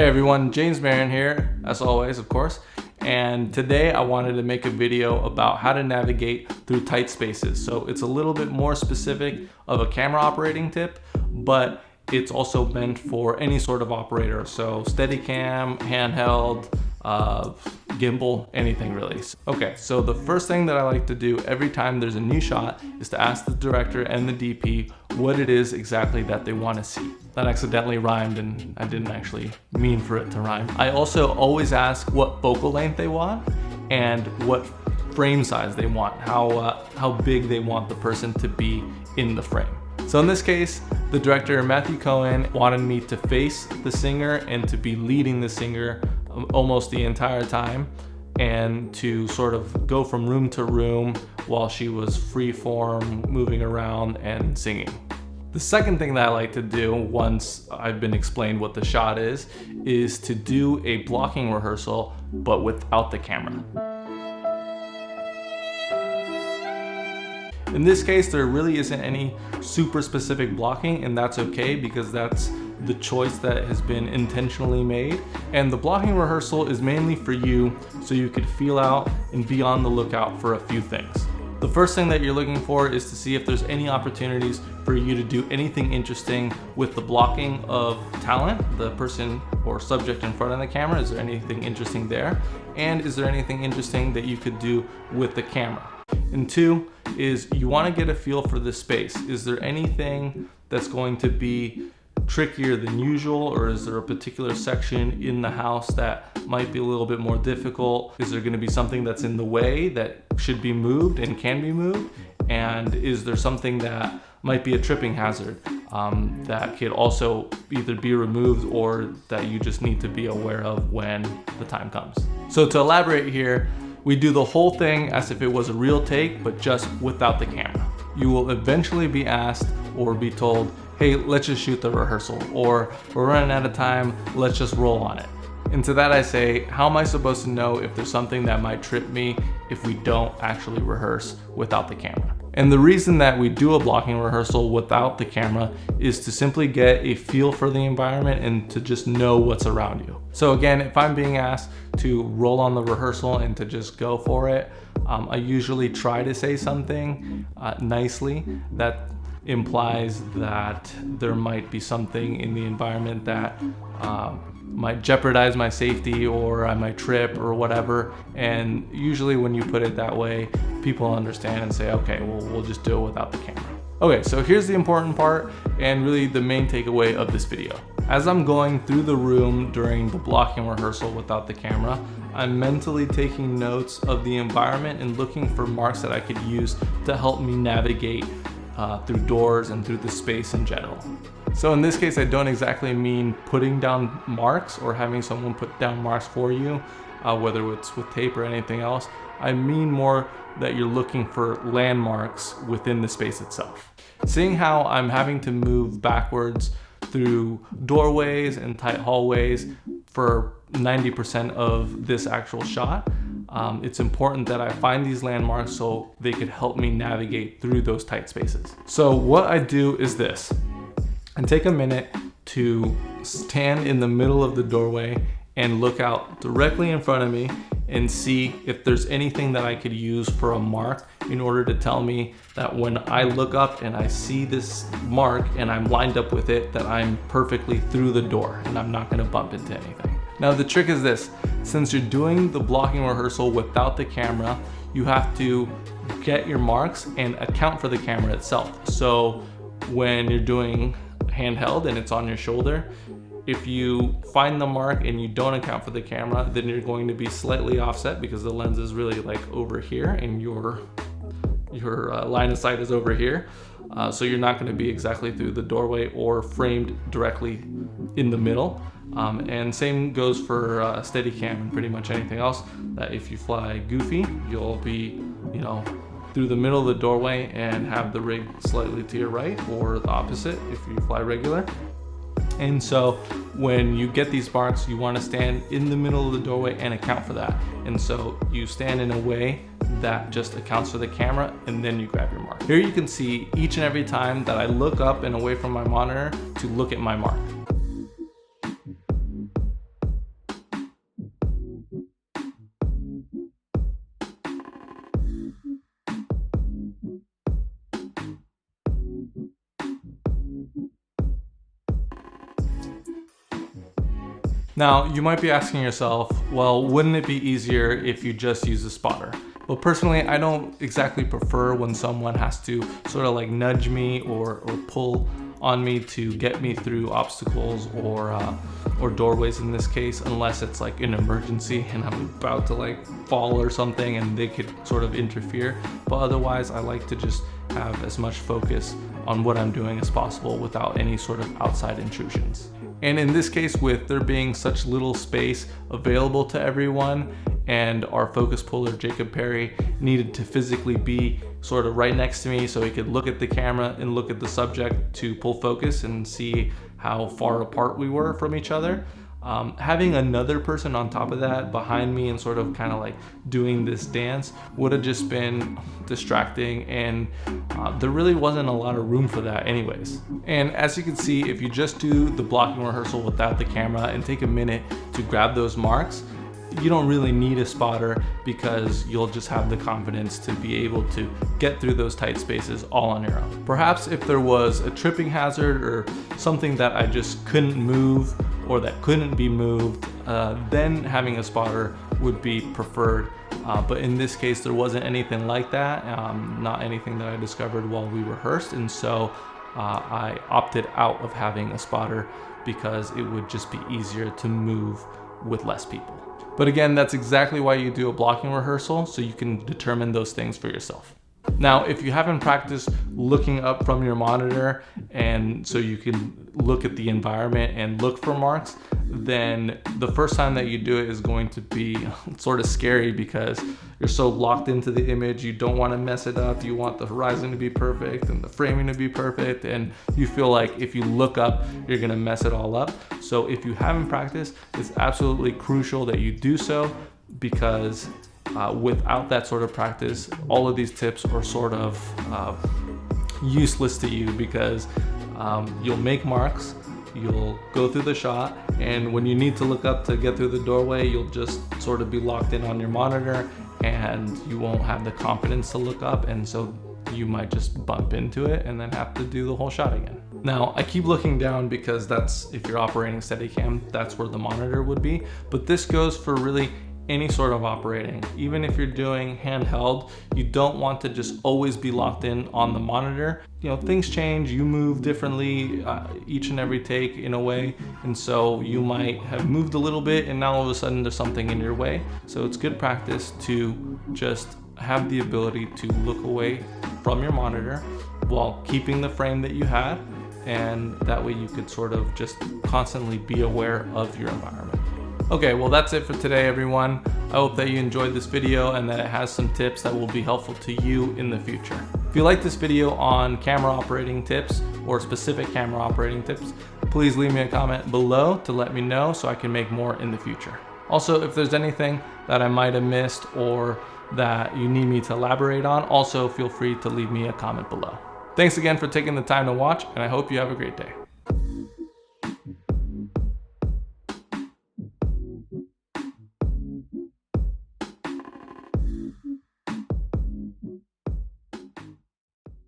Hey everyone, James Marin here, as always, of course. And today I wanted to make a video about how to navigate through tight spaces. So it's a little bit more specific of a camera operating tip, but it's also meant for any sort of operator. So Steadicam, handheld, gimbal, anything really. Okay, so the first thing that I like to do every time there's a new shot is to ask the director and the DP what it is exactly that they want to see. That accidentally rhymed and I didn't actually mean for it to rhyme. I also always ask what focal length they want and what frame size they want, how big they want the person to be in the frame. So in this case, the director, Matthew Cohen, wanted me to face the singer and to be leading the singer almost the entire time, and to sort of go from room to room while she was free form, moving around and singing. The second thing that I like to do once I've been explained what the shot is to do a blocking rehearsal, but without the camera. In this case, there really isn't any super specific blocking, and that's okay because that's the choice that has been intentionally made. And the blocking rehearsal is mainly for you so you could feel out and be on the lookout for a few things. The first thing that you're looking for is to see if there's any opportunities for you to do anything interesting with the blocking of talent, the person or subject in front of the camera. Is there anything interesting there? And is there anything interesting that you could do with the camera? And two is you want to get a feel for the space. Is there anything that's going to be trickier than usual, or is there a particular section in the house that might be a little bit more difficult? Is there going to be something that's in the way that should be moved and can be moved? And is there something that might be a tripping hazard that could also either be removed or that you just need to be aware of when the time comes? So to elaborate here, we do the whole thing as if it was a real take, but just without the camera. You will eventually be asked or be told, hey, let's just shoot the rehearsal, or we're running out of time, let's just roll on it. And to that I say, how am I supposed to know if there's something that might trip me if we don't actually rehearse without the camera? And the reason that we do a blocking rehearsal without the camera is to simply get a feel for the environment and to just know what's around you. So again, if I'm being asked to roll on the rehearsal and to just go for it, I usually try to say something nicely that implies that there might be something in the environment that might jeopardize my safety, or I might trip or whatever. And usually when you put it that way, people understand and say, okay, well, we'll just do it without the camera. Okay, so here's the important part and really the main takeaway of this video. As I'm going through the room during the blocking rehearsal without the camera, I'm mentally taking notes of the environment and looking for marks that I could use to help me navigate through doors and through the space in general. So in this case, I don't exactly mean putting down marks or having someone put down marks for you, whether it's with tape or anything else. I mean more that you're looking for landmarks within the space itself. Seeing how I'm having to move backwards through doorways and tight hallways for 90% of this actual shot, it's important that I find these landmarks so they could help me navigate through those tight spaces. So what I do is this. I take a minute to stand in the middle of the doorway and look out directly in front of me and see if there's anything that I could use for a mark in order to tell me that when I look up and I see this mark and I'm lined up with it, that I'm perfectly through the door and I'm not gonna bump into anything. Now the trick is this, since you're doing the blocking rehearsal without the camera, you have to get your marks and account for the camera itself. So when you're doing handheld and it's on your shoulder, if you find the mark and you don't account for the camera, then you're going to be slightly offset because the lens is really like over here and your line of sight is over here. So you're not going to be exactly through the doorway or framed directly in the middle. And same goes for Steadicam and pretty much anything else, that if you fly goofy, you'll be, through the middle of the doorway and have the rig slightly to your right, or the opposite if you fly regular. And so when you get these marks, you want to stand in the middle of the doorway and account for that. And so you stand in a way that just accounts for the camera, and then you grab your mark. Here you can see each and every time that I look up and away from my monitor to look at my mark. Now, you might be asking yourself, well, wouldn't it be easier if you just use a spotter? Well, personally, I don't exactly prefer when someone has to sort of like nudge me or pull on me to get me through obstacles or doorways in this case, unless it's like an emergency and I'm about to like fall or something and they could sort of interfere. But otherwise, I like to just have as much focus on what I'm doing as possible without any sort of outside intrusions. And in this case, with there being such little space available to everyone, and our focus puller, Jacob Perry, needed to physically be sort of right next to me so he could look at the camera and look at the subject to pull focus and see how far apart we were from each other. Having another person on top of that behind me and sort of kind of like doing this dance would have just been distracting, and there really wasn't a lot of room for that anyways. And as you can see, if you just do the blocking rehearsal without the camera and take a minute to grab those marks, you don't really need a spotter because you'll just have the confidence to be able to get through those tight spaces all on your own. Perhaps if there was a tripping hazard or something that I just couldn't move or that couldn't be moved, then having a spotter would be preferred. But in this case, there wasn't anything like that, not anything that I discovered while we rehearsed, and so I opted out of having a spotter because it would just be easier to move with less people. But again, that's exactly why you do a blocking rehearsal, so you can determine those things for yourself. Now, if you haven't practiced looking up from your monitor and so you can look at the environment and look for marks, then the first time that you do it is going to be sort of scary because you're so locked into the image. You don't want to mess it up. You want the horizon to be perfect and the framing to be perfect, and you feel like if you look up, you're going to mess it all up. So if you haven't practiced, it's absolutely crucial that you do so, because without that sort of practice, all of these tips are sort of useless to you, because you'll make marks, you'll go through the shot, and when you need to look up to get through the doorway, you'll just sort of be locked in on your monitor and you won't have the confidence to look up, and so you might just bump into it and then have to do the whole shot again. Now, I keep looking down because that's, if you're operating Steadicam, that's where the monitor would be, but this goes for really any sort of operating. Even if you're doing handheld, you don't want to just always be locked in on the monitor. You know, things change, you move differently each and every take in a way, and so you might have moved a little bit and now all of a sudden there's something in your way. So it's good practice to just have the ability to look away from your monitor while keeping the frame that you had, and that way you could sort of just constantly be aware of your environment. Okay, well that's it for today, everyone. I hope that you enjoyed this video and that it has some tips that will be helpful to you in the future. If you like this video on camera operating tips or specific camera operating tips, please leave me a comment below to let me know so I can make more in the future. Also, if there's anything that I might have missed or that you need me to elaborate on, also feel free to leave me a comment below. Thanks again for taking the time to watch, and I hope you have a great day.